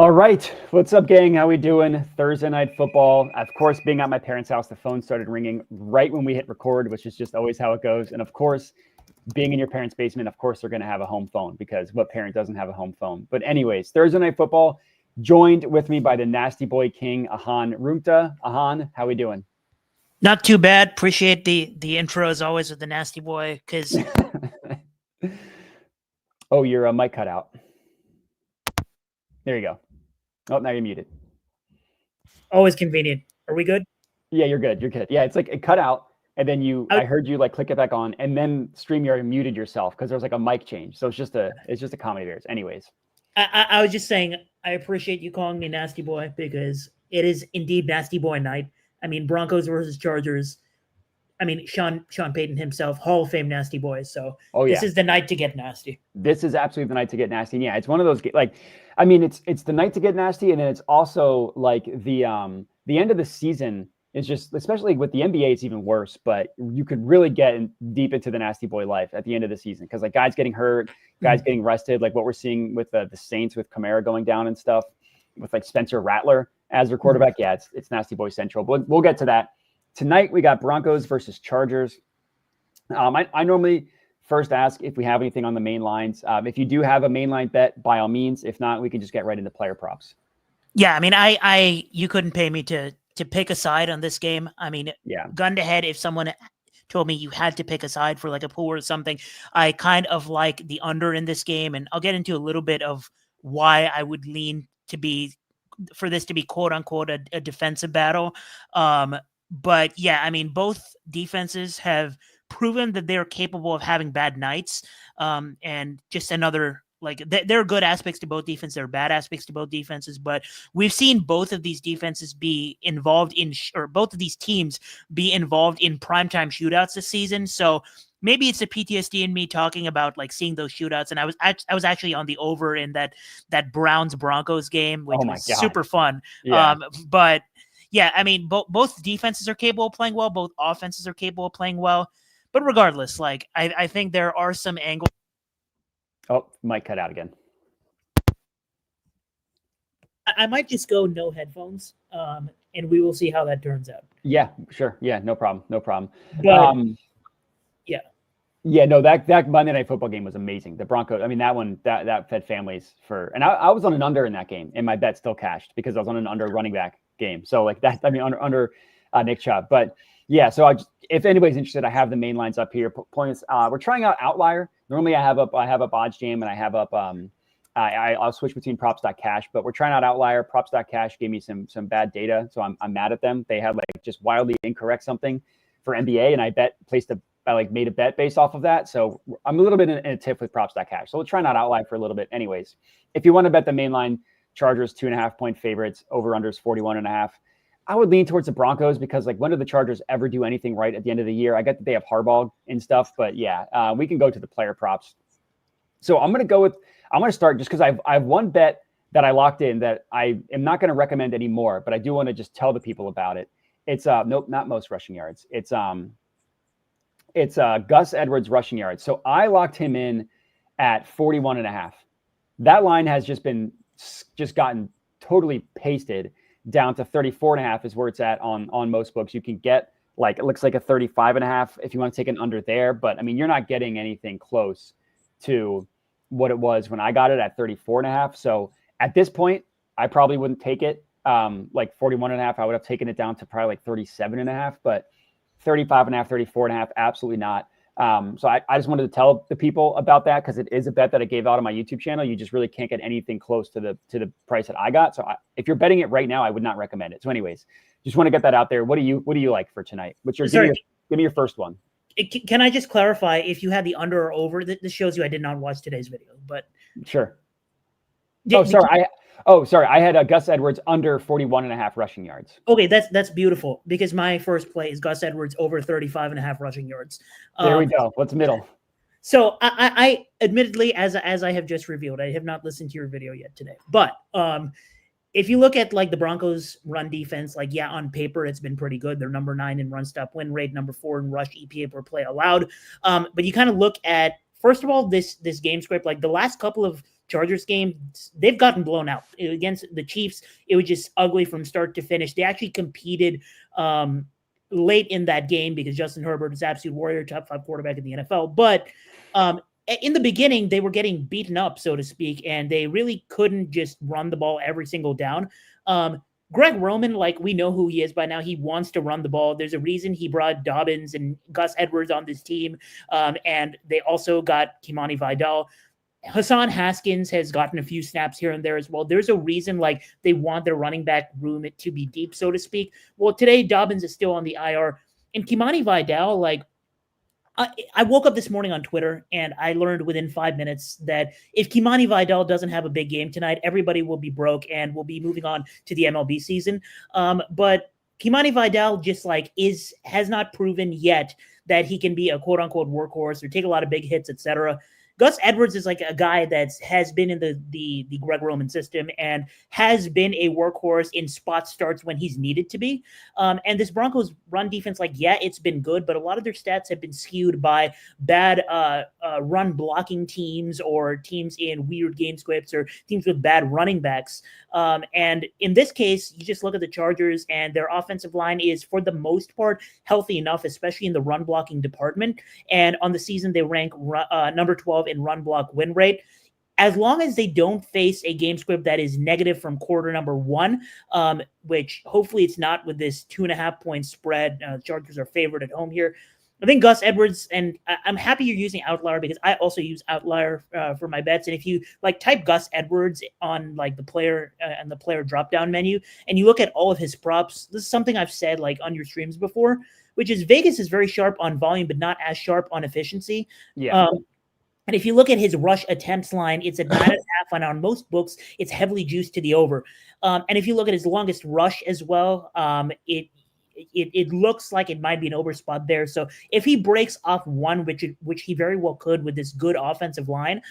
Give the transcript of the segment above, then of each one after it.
All right. What's up, gang? How we doing? Thursday night football. Of course, being at my parents' house, the phone started ringing right when we hit record, which is just always how it goes. And of course, being in your parents' basement, of course, they're going to have a home phone because what parent doesn't have a home phone? But anyways, Thursday night football, joined with me by the nasty boy king, Ahaan. Rungta. Ahaan, how we doing? Not too bad. Appreciate the intro as always with the nasty boy because Oh, your mic cut out. There you go. Oh, now you're muted. always convenient. Are we good? Yeah, you're good. You're good. Yeah, it's like it cut out, and then I heard you like click it back on, and then StreamYard muted yourself because there was like a mic change. So it's just a comedy of errors. Anyways, I was just saying I appreciate you calling me nasty boy because it is indeed nasty boy night. I mean, Broncos versus Chargers. I mean, Sean Payton himself, Hall of Fame nasty boy. So this is the night to get nasty. This is absolutely the night to get nasty. And yeah, it's one of those I mean, it's the night to get nasty, and then it's also like the end of the season is just, especially with the NBA, it's even worse. But you could really get deep into the nasty boy life at the end of the season because like guys getting hurt, guys getting rested, like what we're seeing with the Saints with Kamara going down and stuff, with like Spencer Rattler as their quarterback. Yeah, it's nasty boy central. But we'll get to that. Tonight, we got Broncos versus Chargers. I normally first ask if we have anything on the main lines. If you do have a mainline bet, by all means. If not, we can just get right into player props. Yeah, I mean, you couldn't pay me to pick a side on this game. I mean, gun to head, if someone told me you had to pick a side for like a pool or something, I kind of like the under in this game, and I'll get into a little bit of why I would lean for this to be quote unquote a defensive battle. But yeah, I mean, both defenses have proven that they're capable of having bad nights. And just another, like, there are good aspects to both defenses. There are bad aspects to both defenses, but we've seen both of these defenses be involved in, or both of these teams be involved in primetime shootouts this season. So maybe it's the PTSD in me talking about like seeing those shootouts. And I was actually on the over in that Browns Broncos game, which was super fun. Yeah. But yeah, I mean, both defenses are capable of playing well. Both offenses are capable of playing well. But regardless, like, I think there are some angles. Oh, might cut out again. I might just go no headphones, and we will see how that turns out. Yeah, sure. Yeah, no problem. No problem. But, yeah. Yeah, no, that Monday Night Football game was amazing. The Broncos, I mean, that one, that fed families for, and I was on an under in that game, and my bet still cashed because I was on an under running back game. So like that, I mean, under Nick Chubb. But yeah, so if anybody's interested, I have the main lines up here. Points. We're trying out Outlier. Normally I have up Odds Jam, and I have up I'll switch between props.cash, but we're trying out Outlier. Props.cash gave me some bad data, so I'm mad at them. They had like just wildly incorrect something for NBA, and I made a bet based off of that. So I'm a little bit in a tiff with props.cash. So we'll try not Outlier for a little bit. Anyways, if you want to bet the main line, Chargers 2.5 point favorites, over unders 41.5. I would lean towards the Broncos because like when do the Chargers ever do anything right at the end of the year? I get that they have Harbaugh and stuff, but yeah, we can go to the player props. So I'm going to start just because I have one bet that I locked in that I am not going to recommend anymore, but I do want to just tell the people about it. It's nope, not most rushing yards. It's Gus Edwards rushing yards. So I locked him in at 41.5. That line has just gotten totally pasted down to 34.5 is where it's at on most books. You can get like, it looks like a 35.5 if you want to take an under there, but I mean, you're not getting anything close to what it was when I got it at 34.5. So at this point, I probably wouldn't take it. Like 41.5, I would have taken it down to probably like 37.5, but 35.5, 34.5, absolutely not. So I just wanted to tell the people about that because it is a bet that I gave out on my YouTube channel. You just really can't get anything close to the price that I got. So if you're betting it right now, I would not recommend it. So anyways, just want to get that out there. What do you like for tonight? Give me your first one. Can I just clarify if you had the under or over? This shows you I did not watch today's video, but sure. Sorry. I had a Gus Edwards under 41.5 rushing yards. Okay, that's beautiful because my first play is Gus Edwards over 35.5 rushing yards. There we go. What's middle? So I admittedly, as I have just revealed, I have not listened to your video yet today. But if you look at like the Broncos run defense, like on paper it's been pretty good. They're number 9 in run stop win rate, number 4 in rush EPA per play allowed. But you kind of look at, first of all, this game script, like the last couple of Chargers game, they've gotten blown out against the Chiefs. It was just ugly from start to finish. They actually competed late in that game because Justin Herbert is absolute warrior, top 5 quarterback in the NFL. But in the beginning, they were getting beaten up, so to speak, and they really couldn't just run the ball every single down. Greg Roman, like, we know who he is by now. He wants to run the ball. There's a reason he brought Dobbins and Gus Edwards on this team, and they also got Kimani Vidal. Hassan Haskins has gotten a few snaps here and there as well. There's a reason, like, they want their running back room to be deep, so to speak. Well, today, Dobbins is still on the IR. And Kimani Vidal, like, I woke up this morning on Twitter and I learned within 5 minutes that if Kimani Vidal doesn't have a big game tonight, everybody will be broke and will be moving on to the MLB season. But Kimani Vidal just has not proven yet that he can be a quote unquote workhorse or take a lot of big hits, etc. Gus Edwards is like a guy that has been in the Greg Roman system and has been a workhorse in spot starts when he's needed to be. And this Broncos run defense, it's been good, but a lot of their stats have been skewed by bad run blocking teams or teams in weird game scripts or teams with bad running backs. And in this case, you just look at the Chargers and their offensive line is for the most part healthy enough, especially in the run blocking department. And on the season, they rank number 12 in run block win rate. As long as they don't face a game script that is negative from quarter number 1, which hopefully it's not with this 2.5 point spread. Chargers are favored at home here. I think Gus Edwards, and I'm happy you're using Outlier because I also use Outlier for my bets. And if you type Gus Edwards on the player and the player drop down menu, and you look at all of his props, this is something I've said on your streams before, which is Vegas is very sharp on volume, but not as sharp on efficiency. Yeah. And if you look at his rush attempts line, it's at 9.5, and on most books, it's heavily juiced to the over. And if you look at his longest rush as well, it looks like it might be an over spot there. So if he breaks off one, which he very well could with this good offensive line,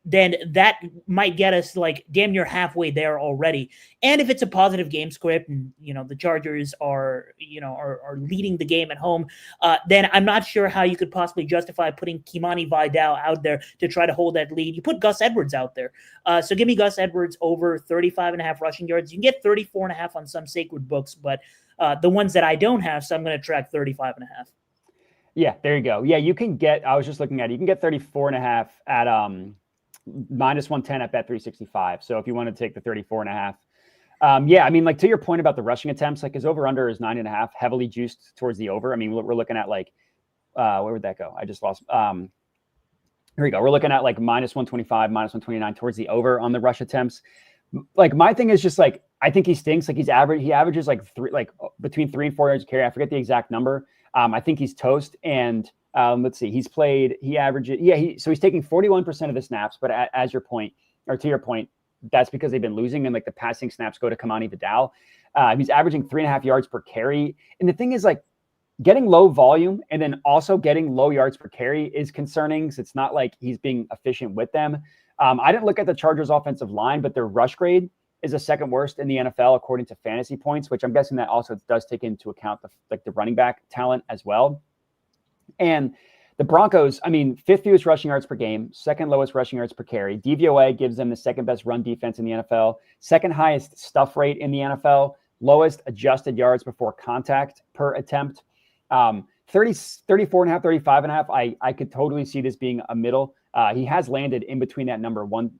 then that might get us damn near halfway there already. And if it's a positive game script and, the Chargers are leading the game at home, then I'm not sure how you could possibly justify putting Kimani Vidal out there to try to hold that lead. You put Gus Edwards out there. So give me Gus Edwards over 35.5 rushing yards. You can get 34.5 on some sacred books, but the ones that I don't have, so I'm going to track 35.5. Yeah, there you go. Yeah, you can get, I was just looking at it, you can get 34.5 at minus 110 at Bet365. So if you want to take the 34.5, yeah, I mean, to your point about the rushing attempts, his over under is 9.5, heavily juiced towards the over. I mean, we're looking at where would that go? I just lost. Here we go. We're looking at minus 125, minus 129 towards the over on the rush attempts. My thing is just I think he stinks. He averages between 3 and 4 yards a carry. I forget the exact number. I think he's toast. And let's see, he averages, so he's taking 41% of the snaps, but as your point, or to your point, that's because they've been losing and the passing snaps go to Kimani Vidal. He's averaging 3.5 yards per carry. And the thing is getting low volume and then also getting low yards per carry is concerning. So it's not like he's being efficient with them. I didn't look at the Chargers offensive line, but their rush grade is the second worst in the NFL, according to fantasy points, which I'm guessing that also does take into account the running back talent as well. And the Broncos, I mean, 5th fewest rushing yards per game, 2nd lowest rushing yards per carry. DVOA gives them the 2nd best run defense in the NFL, 2nd highest stuff rate in the NFL, lowest adjusted yards before contact per attempt. 34.5, 35.5. I could totally see this being a middle. He has landed in between that number one,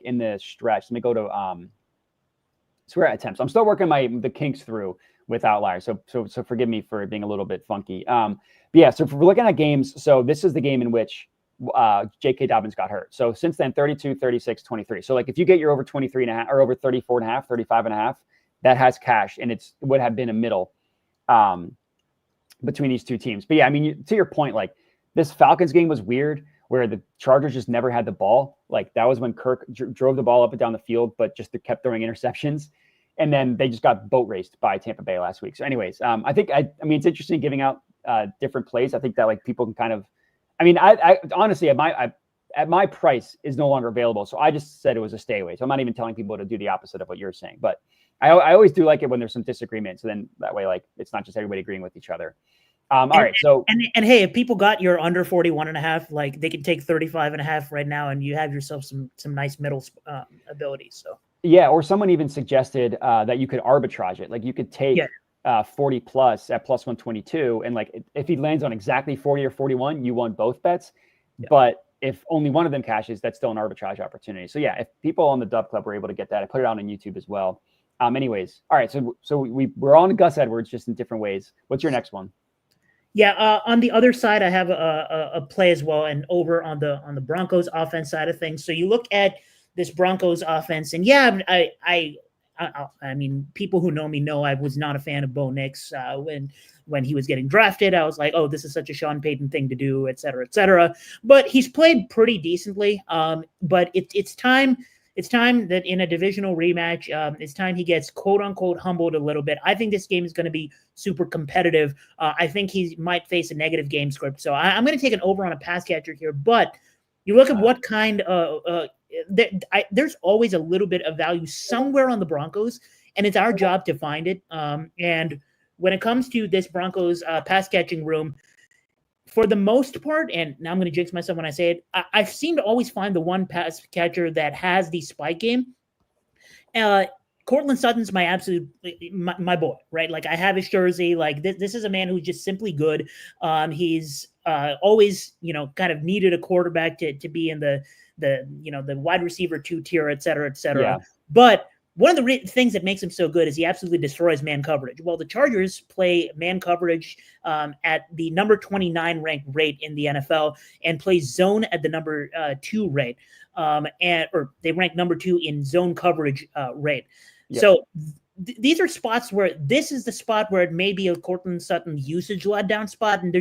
in the stretch. Let me go to swear attempts. I'm still working the kinks through with Outlier. So forgive me for being a little bit funky. But yeah, so if we're looking at games, so this is the game in which J.K. Dobbins got hurt. So since then, 32, 36, 23. So if you get your over 23.5 or over 34.5, 35.5, that has cash, and it would have been a middle between these two teams. But yeah, I mean, to your point, this Falcons game was weird where the Chargers just never had the ball. That was when Kirk drove the ball up and down the field, but just kept throwing interceptions. And then they just got boat raced by Tampa Bay last week. So anyways, I mean, it's interesting giving out different plays. I think that people can kind of, I mean, I honestly at my price is no longer available. So I just said it was a stay away. So I'm not even telling people to do the opposite of what you're saying, but I always do like it when there's some disagreement. So then that way, it's not just everybody agreeing with each other. All right. So, and hey, if people got your under 41.5, like they can take 35.5 right now, and you have yourself some nice middle abilities. So yeah, or someone even suggested that you could arbitrage it. Like you could take 40 plus at plus 122, and like if he lands on exactly 40 or 41, you won both bets. Yeah. But if only one of them cashes, that's still an arbitrage opportunity. So yeah, if people on the Dub Club were able to get that, I put it out on YouTube as well. Anyways, all right. So we're on Gus Edwards just in different ways. What's your next one? Yeah, on the other side, I have a play as well, and over on the Broncos offense side of things. So you look at this Broncos offense, and yeah, I mean, people who know me know I was not a fan of Bo Nix when he was getting drafted. I was like, oh, this is such a Sean Payton thing to do, et cetera, et cetera. But he's played pretty decently. But it's time. It's time that in a divisional rematch, it's time he gets quote unquote humbled a little bit. I think this game is going to be super competitive. I think he might face a negative game script. So I'm going to take an over on a pass catcher here. But you look at what kind of there's always a little bit of value somewhere on the Broncos, and it's our job to find it. And when it comes to this Broncos pass catching room, for the most part, and now I'm going to jinx myself when I say it, I seem to always find the one pass catcher that has the spike game. Courtland Sutton's my absolute my boy, right? Like I have his jersey. Like this is a man who's just simply good. He's always, kind of needed a quarterback to be in the wide receiver 2 tier, et cetera, et cetera. Yeah. But one of the things that makes him so good is he absolutely destroys man coverage. Well, the Chargers play man coverage at the number 29 ranked rate in the NFL and play zone at the number 2 rate. Or they rank number 2 in zone coverage rate. Yep. So these are spots where this is the spot where it may be a Courtland Sutton usage letdown spot. And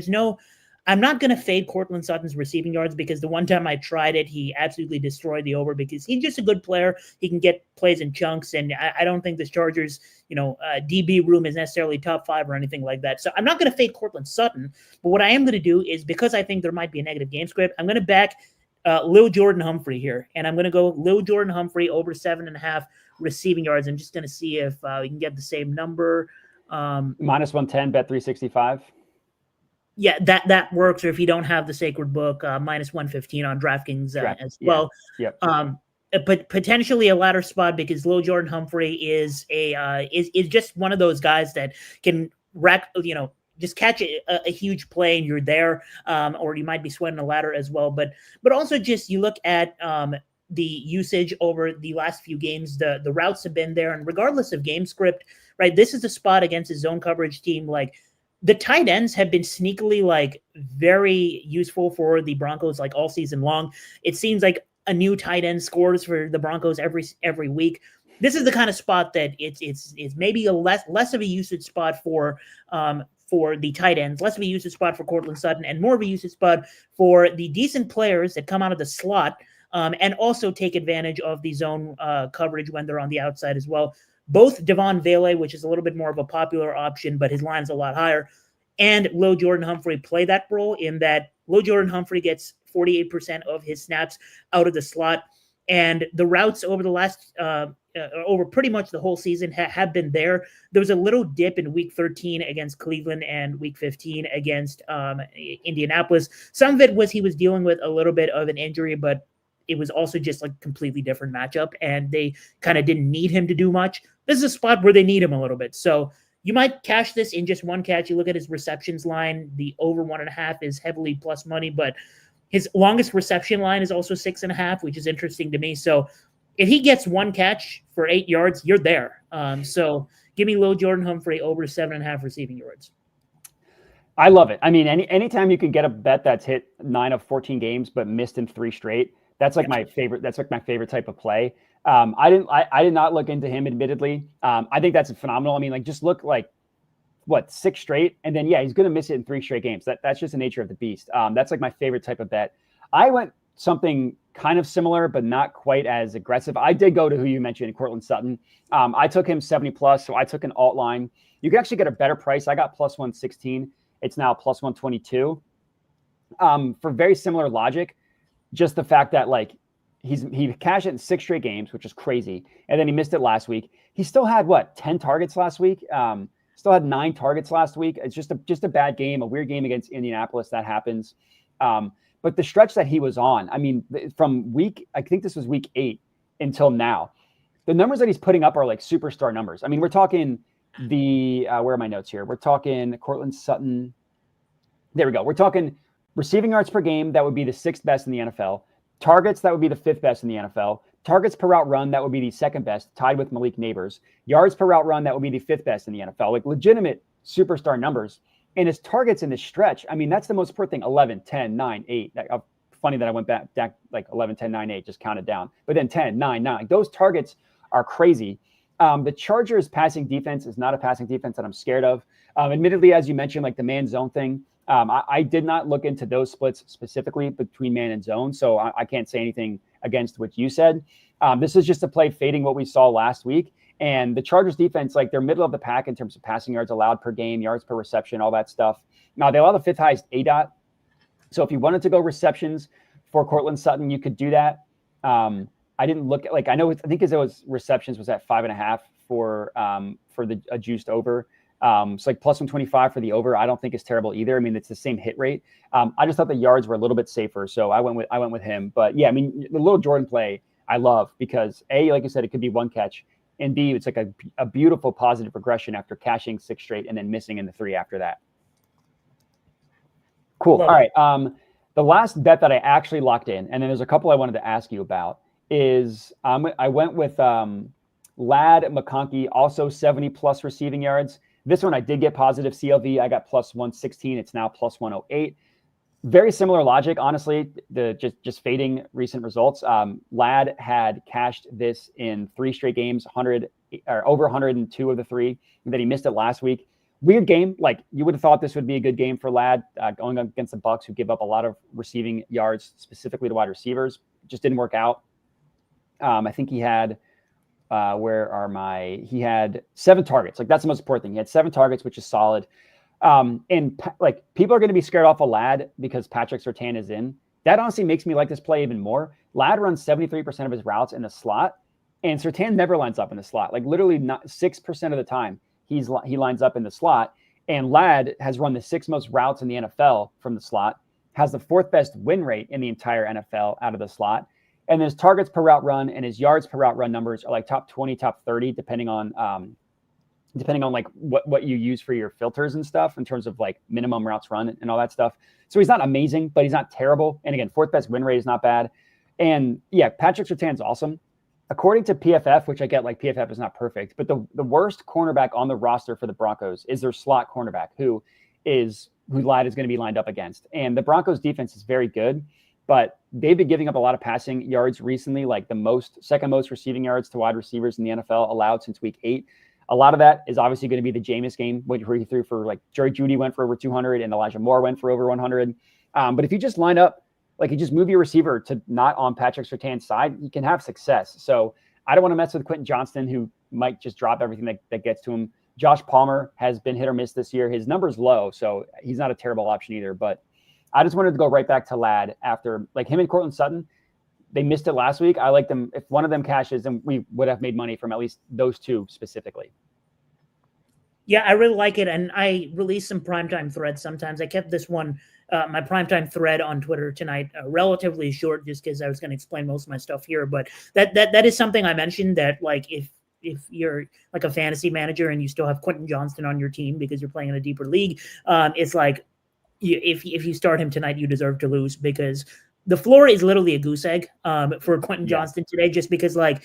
I'm not going to fade Courtland Sutton's receiving yards because the one time I tried it, he absolutely destroyed the over because he's just a good player. He can get plays in chunks, and I don't think this Chargers, DB room is necessarily top 5 or anything like that. So I'm not going to fade Courtland Sutton, but what I am going to do is because I think there might be a negative game script, I'm going to back Lil Jordan Humphrey here, and I'm going to go Lil Jordan Humphrey over 7.5 receiving yards. I'm just going to see if we can get the same number. Minus 110, bet 365. Yeah, that works. Or if you don't have the sacred book, minus 115 on DraftKings as well. Yep. But potentially a ladder spot because Lil Jordan Humphrey is is just one of those guys that can rack, just catch a huge play and you're there, or you might be sweating a ladder as well. But also just you look at the usage over the last few games, the routes have been there, and regardless of game script, right? This is a spot against a zone coverage team like. The tight ends have been sneakily very useful for the Broncos all season long. It seems like a new tight end scores for the Broncos every week. This is the kind of spot that it's maybe a less of a usage spot for the tight ends, less of a usage spot for Courtland Sutton, and more of a usage spot for the decent players that come out of the slot and also take advantage of the zone coverage when they're on the outside as well. Both Devon Vele, which is a little bit more of a popular option, but his line's a lot higher, and Lil Jordan Humphrey play that role in that Lil Jordan Humphrey gets 48% of his snaps out of the slot. And the routes over the last, over pretty much the whole season have been there. There was a little dip in week 13 against Cleveland and week 15 against Indianapolis. Some of it was he was dealing with a little bit of an injury, but it was also just completely different matchup, and they kind of didn't need him to do much. This is a spot where they need him a little bit. So you might cash this in just one catch. You look at his receptions line, the over 1.5 is heavily plus money, but his longest reception line is also 6.5, which is interesting to me. So if he gets one catch for 8 yards, you're there. So give me Lil Jordan Humphrey over 7.5 receiving yards. I love it. I mean, anytime you can get a bet that's hit 9 of 14 games, but missed in 3 straight, that's my favorite. That's my favorite type of play. I did not look into him, admittedly. I think that's phenomenal. I mean, just look 6 straight, and then he's going to miss it in 3 straight games. That's just the nature of the beast. That's my favorite type of bet. I went something kind of similar, but not quite as aggressive. I did go to who you mentioned, Courtland Sutton. I took him 70 plus, so I took an alt line. You can actually get a better price. I got plus 116. It's now plus 122. For very similar logic. Just the fact that he cashed it in 6 straight games, which is crazy. And then he missed it last week. He still had 10 targets last week. still had 9 targets last week. It's just a bad game, a weird game against Indianapolis. That happens. But the stretch that he was on, I mean, from I think this was week 8 until now, the numbers that he's putting up are like superstar numbers. I mean, we're talking where are my notes here? We're talking Cortland Sutton. There we go. We're talking receiving yards per game. That would be the 6th best in the NFL. Targets, that would be the 5th best in the NFL. Targets per route run, that would be the 2nd best, tied with Malik Neighbors. Yards per route run, that would be the 5th best in the NFL. Like legitimate superstar numbers. And his targets in this stretch, I mean, that's the most important thing. 11, 10, 9, 8. Funny that I went back like 11, 10, 9, 8, just counted down. But then 10, 9, 9. Those targets are crazy. The Chargers passing defense is not a passing defense that I'm scared of. Admittedly, as you mentioned, like the man zone thing, I did not look into those splits specifically between man and zone, so I can't say anything against what you said. This is just a play fading what we saw last week. And the Chargers defense, like they're middle of the pack in terms of passing yards allowed per game, yards per reception, all that stuff. Now, they allow the 5th highest ADOT. So if you wanted to go receptions for Cortland Sutton, you could do that. I didn't look at, like, I think as it was receptions was at 5.5 for the juiced over. So like plus 125 for the over, I don't think is terrible either. I mean, it's the same hit rate. I just thought the yards were a little bit safer, so I went with him. But yeah, I mean, the little Jordan play I love because A, like you said, it could be one catch, and B, it's like a beautiful positive progression after cashing 6 straight and then missing in the 3 after that. Cool. All right. The last bet that I actually locked in, and then there's a couple I wanted to ask you about, is I went with Ladd McConkey, also 70 plus receiving yards. This one I did get positive CLV. I got plus 116. It's now plus 108. Very similar logic, honestly. Just fading recent results. Ladd had cashed this in 3 straight games, 100 or over 102 of the 3. And then he missed it last week. Weird game. Like you would have thought this would be a good game for Ladd going up against the Bucs, who give up a lot of receiving yards specifically to wide receivers. Just didn't work out. I think he had. He had 7 targets. Like that's the most important thing. He had 7 targets, which is solid. And like people are going to be scared off of Ladd because Patrick Surtain is in. That honestly makes me like this play even more. Ladd runs 73% of his routes in the slot, and Surtain never lines up in the slot. Like literally not 6% of the time he lines up in the slot. And Ladd has run the 6th most routes in the NFL from the slot, has the 4th best win rate in the entire NFL out of the slot. And his targets per route run and his yards per route run numbers are like top 20, top 30, depending on like what you use for your filters and stuff in terms of like minimum routes run and all that stuff. So he's not amazing, but he's not terrible. And again, 4th best win rate is not bad. And yeah, Patrick Surtain's awesome. According to PFF, which I get, like PFF is not perfect, but the worst cornerback on the roster for the Broncos is their slot cornerback, who Ladd is going to be lined up against. And the Broncos defense is very good, but they've been giving up a lot of passing yards recently, like the second most receiving yards to wide receivers in the NFL allowed since week 8. A lot of that is obviously going to be the Jameis game, where he threw for, like, Jerry Jeudy went for over 200 and Elijah Moore went for over 100. But if you just line up, like you just move your receiver to not on Patrick Surtain's side, you can have success. So I don't want to mess with Quentin Johnston, who might just drop everything that gets to him. Josh Palmer has been hit or miss this year. His number's low, so he's not a terrible option either. But I just wanted to go right back to Ladd after, like, him and Cortland Sutton. They missed it last week. I like them. If one of them cashes, then we would have made money from at least those 2 specifically. Yeah, I really like it. And I release some primetime threads sometimes. I kept this one, my primetime thread on Twitter tonight, relatively short, just because I was going to explain most of my stuff here. But that is something I mentioned, that, like, if you're like a fantasy manager and you still have Quentin Johnston on your team because you're playing in a deeper league, it's like, if you start him tonight, you deserve to lose, because the floor is literally a goose egg for Quentin Johnston today, just because, like,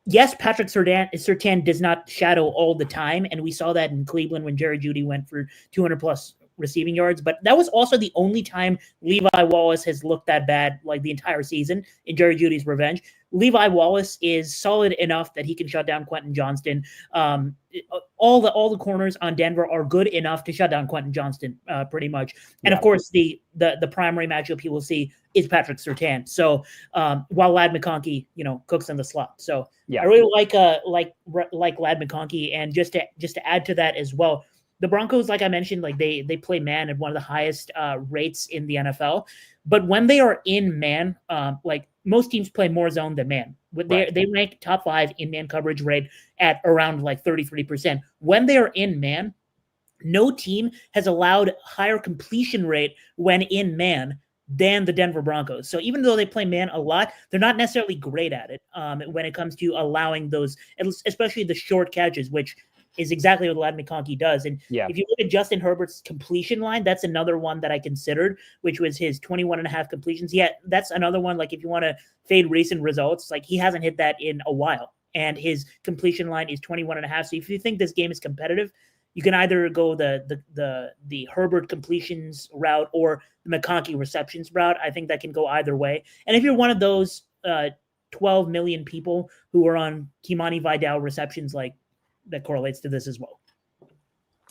yes, Patrick Surtain does not shadow all the time, and we saw that in Cleveland when Jerry Jeudy went for 200-plus receiving yards, but that was also the only time Levi Wallace has looked that bad, like, the entire season in Jerry Jeudy's revenge. Levi Wallace is solid enough that he can shut down Quentin Johnston. All the corners on Denver are good enough to shut down Quentin Johnston, pretty much. And of course, the primary matchup he will see is Patrick Surtain. So while Ladd McConkey, cooks in the slot. So I really like Ladd McConkey. And just to add to that as well, the Broncos, like I mentioned, like they play man at one of the highest rates in the NFL. But when they are in man, like most teams play more zone than man. They rank top 5 in man coverage rate at around like 33%. When they are in man, no team has allowed higher completion rate when in man than the Denver Broncos. So even though they play man a lot, they're not necessarily great at it when it comes to allowing those, especially the short catches, which is exactly what Ladd McConkey does. And if you look at Justin Herbert's completion line, that's another one that I considered, which was his 21.5 completions. Yeah, that's another one. Like if you want to fade recent results, like he hasn't hit that in a while. And his completion line is 21.5. So if you think this game is competitive, you can either go the Herbert completions route or the McConkey receptions route. I think that can go either way. And if you're one of those 12 million people who are on Kimani Vidal receptions, like that correlates to this as well.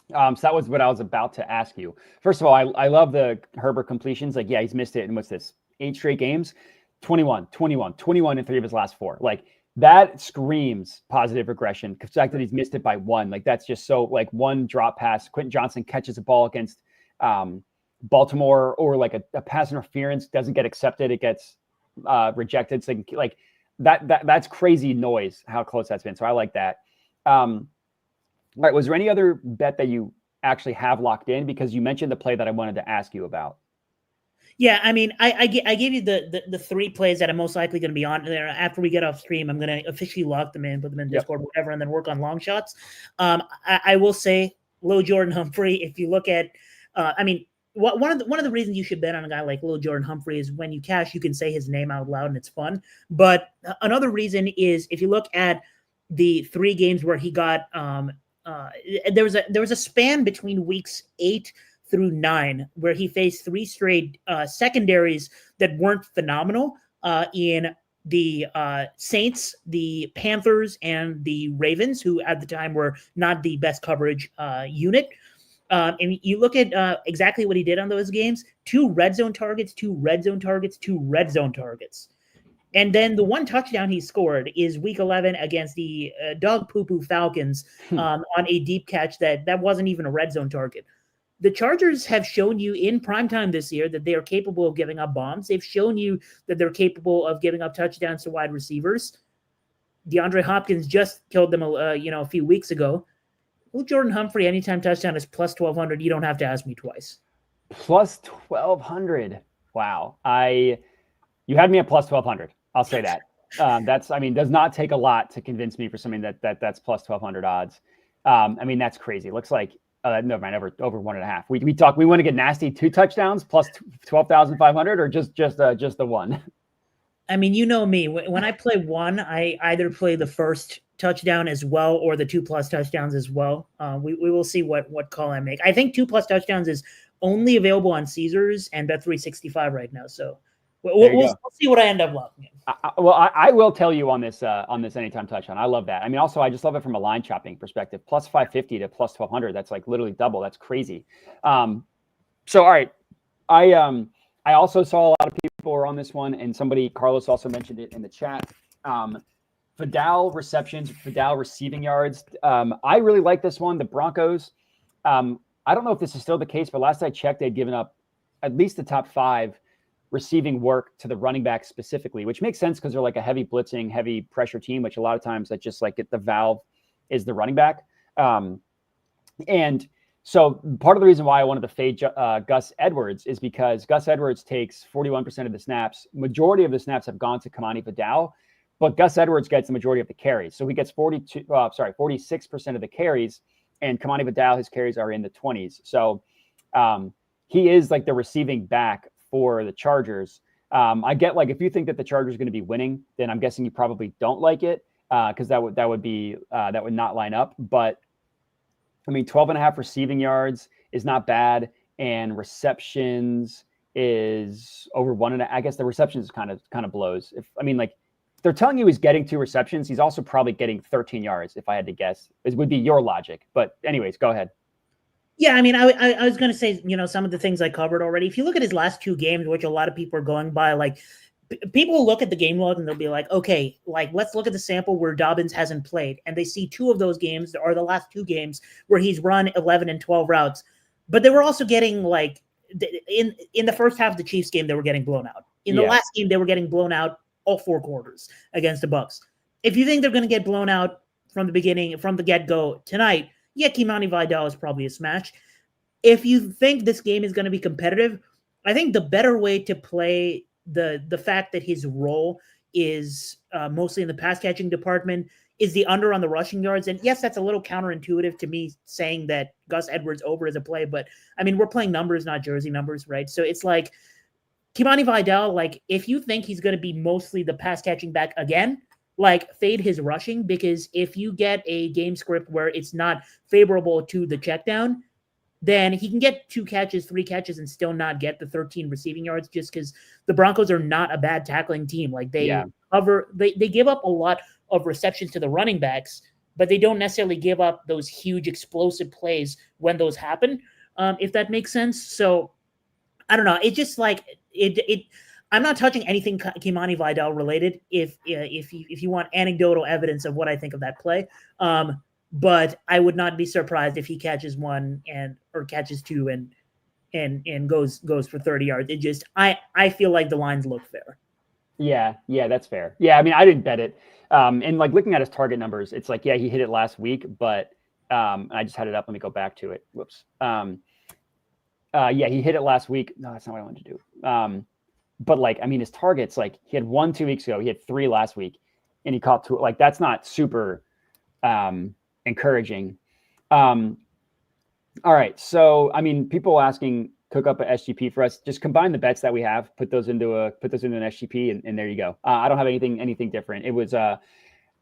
So that was what I was about to ask you. First of all, I love the Herbert completions. Like, yeah, he's missed it in what's this, 8 straight games, 21 in 3 of his last 4. Like, that screams positive regression. The fact that he's missed it by 1, like that's just so, like, one drop pass. Quentin Johnson catches a ball against Baltimore, or like a pass interference doesn't get accepted, it gets rejected. So like that's crazy noise how close that's been. So I like that. All right, was there any other bet that you actually have locked in? Because you mentioned the play that I wanted to ask you about. Yeah, I mean, I gave you the 3 plays that I'm most likely going to be on there. After we get off stream, I'm going to officially lock them in, put them in Discord, whatever, and then work on long shots. I will say, Lil Jordan Humphrey, if you look at, I mean, one of the reasons you should bet on a guy like Lil Jordan Humphrey is when you cash, you can say his name out loud and it's fun. But another reason is if you look at the 3 games where he got, there was a span between weeks 8 through 9 where he faced 3 straight secondaries that weren't phenomenal in the Saints, the Panthers, and the Ravens, who at the time were not the best coverage unit. And you look at exactly what he did on those games: 2 red zone targets, 2 red zone targets, 2 red zone targets. And then the 1 touchdown he scored is week 11 against the dog poo-poo Falcons on a deep catch that wasn't even a red zone target. The Chargers have shown you in primetime this year that they are capable of giving up bombs. They've shown you that they're capable of giving up touchdowns to wide receivers. DeAndre Hopkins just killed them a few weeks ago. Well, Jordan Humphrey, anytime touchdown is plus 1,200. You don't have to ask me twice. Plus 1,200. Wow. You had me at plus 1,200. I'll say that. Does not take a lot to convince me for something that's plus 1,200 odds. That's crazy. It looks like, never mind, over 1.5. We want to get nasty. 2 touchdowns plus 12,500, or just the 1. I mean, you know me. When I play 1, I either play the first touchdown as well or the 2+ touchdowns as well. We will see what call I make. I think 2+ touchdowns is only available on Caesars and Bet365 right now. So we'll see what I end up locking in. I will tell you on this anytime touchdown. I love that. I mean, also I just love it from a line chopping perspective. Plus 550 to plus 1,200. That's like literally double. That's crazy. So all right, I also saw a lot of people were on this one, and Carlos also mentioned it in the chat. Vidal receptions, Vidal receiving yards. I really like this one. The Broncos. I don't know if this is still the case, but last I checked, they'd given up at least the top 5 receiving work to the running back specifically, which makes sense because they're like a heavy blitzing, heavy pressure team, which a lot of times that just like the valve is the running back. And so part of the reason why I wanted to fade Gus Edwards is because Gus Edwards takes 41% of the snaps. Majority of the snaps have gone to Kimani Vidal, but Gus Edwards gets the majority of the carries. So he gets 46% of the carries, and Kimani Vidal, his carries are in the 20s. So he is like the receiving back for the Chargers. I get, like, if you think that the Chargers are going to be winning, then I'm guessing you probably don't like it because that would not line up. But I mean, 12.5 receiving yards is not bad, and receptions is over 1.5. I guess the receptions kind of blows. Like they're telling you he's getting 2 receptions, he's also probably getting 13 yards. If I had to guess, it would be your logic. But anyways, go ahead. Yeah, I mean, I was going to say, some of the things I covered already. If you look at his last 2 games, which a lot of people are going by, like people look at the game log and they'll be like, okay, like let's look at the sample where Dobbins hasn't played. And they see 2 of those games are the last 2 games where he's run 11 and 12 routes. But they were also getting like in the first half of the Chiefs game, they were getting blown out. In the last game, they were getting blown out all 4 quarters against the Bucs. If you think they're going to get blown out from the beginning, from the get-go tonight, yeah, Kimani Vidal is probably a smash. If you think this game is going to be competitive, I think the better way to play the fact that his role is mostly in the pass catching department is the under on the rushing yards. And yes, that's a little counterintuitive to me saying that Gus Edwards over is a play, but I mean, we're playing numbers, not jersey numbers, right? So it's like Kimani Vidal, like if you think he's going to be mostly the pass catching back again, like fade his rushing, because if you get a game script where it's not favorable to the check down, then he can get 2 catches, 3 catches, and still not get the 13 receiving yards just because the Broncos are not a bad tackling team. Like they give up a lot of receptions to the running backs, but they don't necessarily give up those huge explosive plays when those happen, if that makes sense. So I don't know. It's just like it. I'm not touching anything Kimani Vidal related. If you want anecdotal evidence of what I think of that play, but I would not be surprised if he catches 1 or catches 2 and goes for 30 yards. It just I feel like the lines look fair. Yeah, that's fair. Yeah, I mean I didn't bet it. And like looking at his target numbers, it's like, yeah, he hit it last week, but I just had it up. Let me go back to it. Whoops. Yeah, he hit it last week. No, that's not what I wanted to do. But like, I mean, his targets, like he had 1 2 weeks ago, he had 3 last week, and he caught 2. Like that's not super encouraging. All right. So, I mean, people asking cook up a SGP for us, just combine the bets that we have, put those into an SGP and there you go. I don't have anything different. It was, and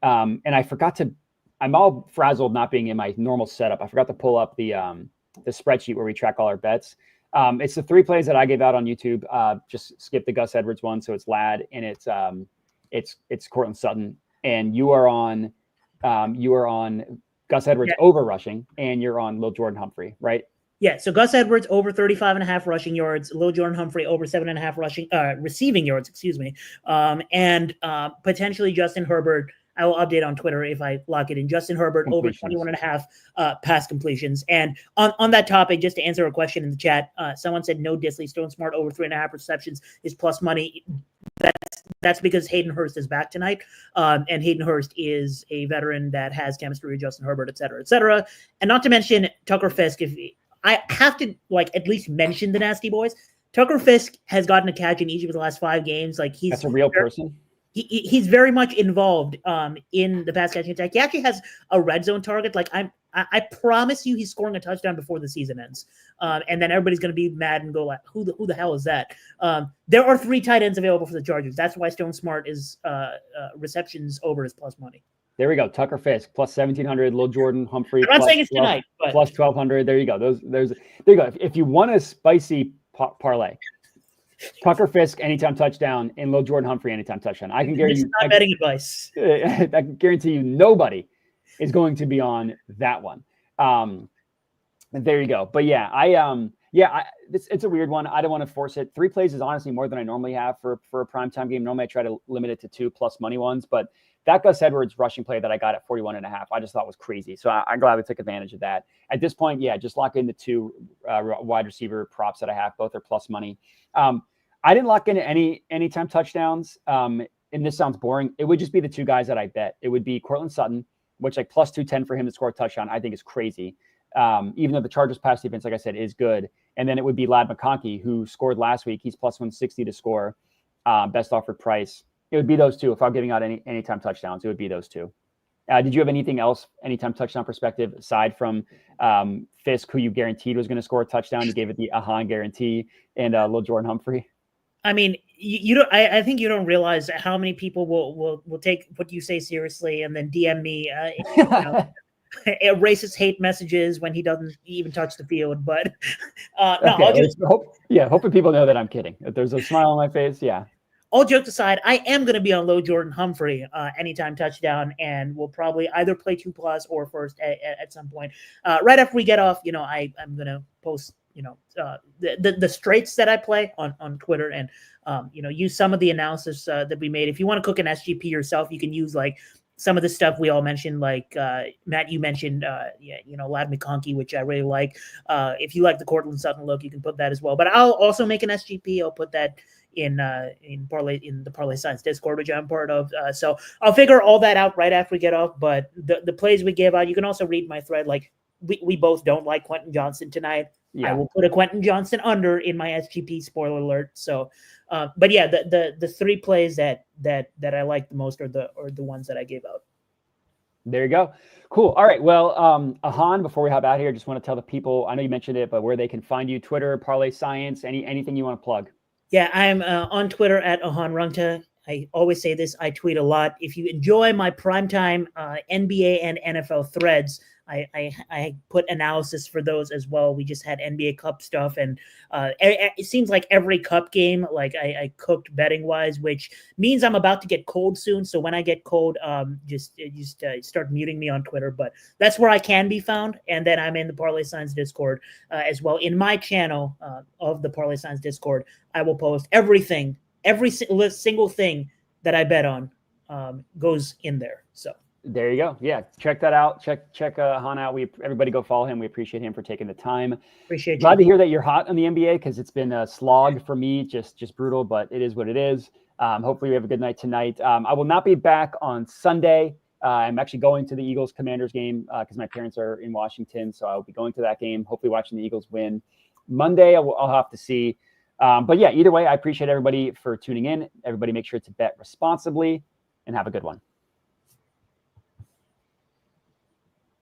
I forgot to, I'm all frazzled not being in my normal setup. I forgot to pull up the spreadsheet where we track all our bets. It's the 3 plays that I gave out on YouTube. Just skip the Gus Edwards one. So it's Ladd and it's Cortland Sutton, and you are on Gus Edwards over rushing, and you're on Lil Jordan Humphrey, right? Yeah. So Gus Edwards over 35.5 rushing yards, Lil Jordan Humphrey over 7.5 receiving yards, excuse me. And potentially Justin Herbert. I will update on Twitter if I lock it in. Justin Herbert over 21.5 pass completions. And on that topic, just to answer a question in the chat, someone said no Disley, Stone Smart over 3.5 receptions is plus money. That's because Hayden Hurst is back tonight. And Hayden Hurst is a veteran that has chemistry with Justin Herbert, et cetera, et cetera. And not to mention Tucker Fisk. If I have to like at least mention the Nasty Boys, Tucker Fisk has gotten a catch in each of the last 5 games. Like that's a real person. He's very much involved in the pass catching attack. He actually has a red zone target. Like I promise you, he's scoring a touchdown before the season ends. And then everybody's going to be mad and go like, who the hell is that? There are 3 tight ends available for the Chargers. That's why Stone Smart is receptions over is plus money. There we go. Tucker Fisk plus 1,700. Lil Jordan Humphrey. I'm not saying it's tonight, but plus 1,200. There you go. There you go. If you want a spicy parlay, Tucker Fisk anytime touchdown and Lil Jordan Humphrey anytime touchdown. I can guarantee not betting advice. I can guarantee you nobody is going to be on that one. There you go. But yeah, it's a weird one. I don't want to force it. 3 plays is honestly more than I normally have for a primetime game. Normally I try to limit it to 2 plus money ones, but that Gus Edwards rushing play that I got at 41.5, I just thought was crazy. So I'm glad we took advantage of that. At this point, yeah, just lock in the 2 wide receiver props that I have. Both are plus money. I didn't lock in anytime touchdowns. And this sounds boring. It would just be the 2 guys that I bet. It would be Cortland Sutton, which like plus 210 for him to score a touchdown, I think is crazy. Even though the Chargers pass defense, like I said, is good. And then it would be Ladd McConkey, who scored last week. He's plus 160 to score. Best offered price. It would be those 2. If I'm giving out anytime touchdowns, it would be those 2. Did you have anything else, anytime touchdown perspective, aside from Fisk, who you guaranteed was going to score a touchdown? You gave it the Ahaan guarantee, and Lil Jordan Humphrey. I mean, you don't. I think you don't realize how many people will take what you say seriously and then DM me racist hate messages when he doesn't even touch the field. But okay, hoping people know that I'm kidding. If there's a smile on my face, yeah. All jokes aside, I am going to be on Lil Jordan Humphrey anytime touchdown, and we'll probably either play 2 plus or first at some point. Right after we get off, I'm going to post the straights that I play on Twitter and, use some of the analysis that we made. If you want to cook an SGP yourself, you can use like some of the stuff we all mentioned, like Matt, you mentioned, Ladd McConkey, which I really like. If you like the Cortland Sutton look, you can put that as well. But I'll also make an SGP. I'll put that in the Parlay Science Discord, which I'm part of. So I'll figure all that out right after we get off. But the plays we gave out, you can also read my thread. Like we both don't like Quentin Johnston tonight. Yeah. I will put a Quentin Johnston under in my SGP, spoiler alert. So, but yeah, the 3 plays that I like the most are the ones that I gave out. There you go. Cool. All right. Well, Ahaan, before we hop out here, I just want to tell the people, I know you mentioned it, but where they can find you, Twitter, Parlay Science, anything you want to plug. Yeah, I'm on Twitter at Ahaan Rungta. I always say this, I tweet a lot. If you enjoy my primetime NBA and NFL threads, I put analysis for those as well. We just had NBA Cup stuff, and it seems like every Cup game, like I cooked betting wise, which means I'm about to get cold soon. So when I get cold, just start muting me on Twitter. But that's where I can be found. And then I'm in the Parlay Science Discord as well. In my channel of the Parlay Science Discord, I will post everything, every single thing that I bet on goes in there. So. There you go. Yeah, check that out. Check Ahaan out. Everybody go follow him. We appreciate him for taking the time. Appreciate you. Glad to hear that you're hot on the NBA because it's been a slog for me, just brutal, but it is what it is. Hopefully we have a good night tonight. I will not be back on Sunday. I'm actually going to the Eagles Commanders game because my parents are in Washington, so I'll be going to that game. Hopefully watching the Eagles win. Monday I'll have to see. But yeah, either way, I appreciate everybody for tuning in. Everybody make sure to bet responsibly and have a good one.